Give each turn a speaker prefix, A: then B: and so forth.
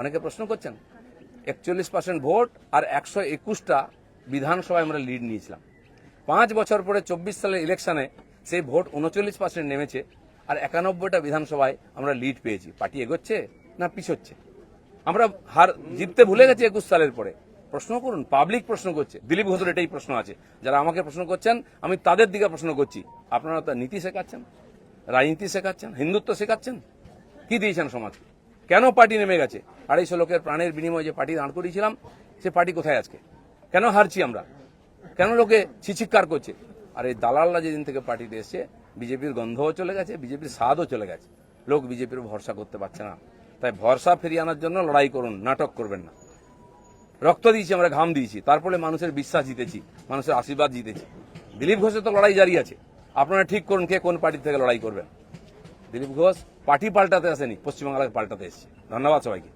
A: অনেকে প্রশ্ন করছেন 41% ভোট আর 121টা বিধানসভায় আমরা লিড নিয়েছিলাম। 5 বছর পরে 24 সালের ইলেকশনে সেই ভোট 39% নেমেছে আর 91টা বিধানসভায় আমরা লিড পেয়েছি। পার্টি এগোচ্ছে না পিছোচ্ছে? আমরা জিততে ভুলে গেছি 21 সালের পরে। প্রশ্ন করুন, পাবলিক প্রশ্ন করছে। দিলীপ ঘোষের এটাই প্রশ্ন আছে। যারা আমাকে প্রশ্ন করছেন আমি তাদের দিকে প্রশ্ন করছি। আপনারা তো নীতি শেখাচ্ছেন, রাজনীতি শেখাচ্ছেন, হিন্দুত্ব শেখাচ্ছেন, কি দিয়েছেন সমাজকে? কেন পার্টি নেমে গেছে? 250 লোকের প্রাণের বিনিময়ে যে পার্টি দাঁড় করিয়েছিলাম সে পার্টি কোথায় আজকে? কেন হারছি আমরা? কেন লোকে ছিচিৎকার করছে? আর এই দালালরা যেদিন থেকে পার্টিতে এসছে বিজেপির গন্ধও চলে গেছে, বিজেপির স্বাদও চলে গেছে। লোক বিজেপির ভরসা করতে পারছে না। তাই ভরসা ফিরিয়ে আনার জন্য লড়াই করুন, নাটক করবেন না। রক্ত দিয়েছি, আমরা ঘাম দিয়েছি, তারপরে মানুষের বিশ্বাস জিতেছি, মানুষের আশীর্বাদ জিতেছি। দিলীপ ঘোষের তো লড়াই জারি আছে। আপনারা ঠিক করুন কে কোন পার্টি থেকে লড়াই করবেন। দিলীপ ঘোষ পার্টি পাল্টাতে আসেনি, পশ্চিমবাংলাকে পাল্টাতে এসেছে। ধন্যবাদ সবাইকে।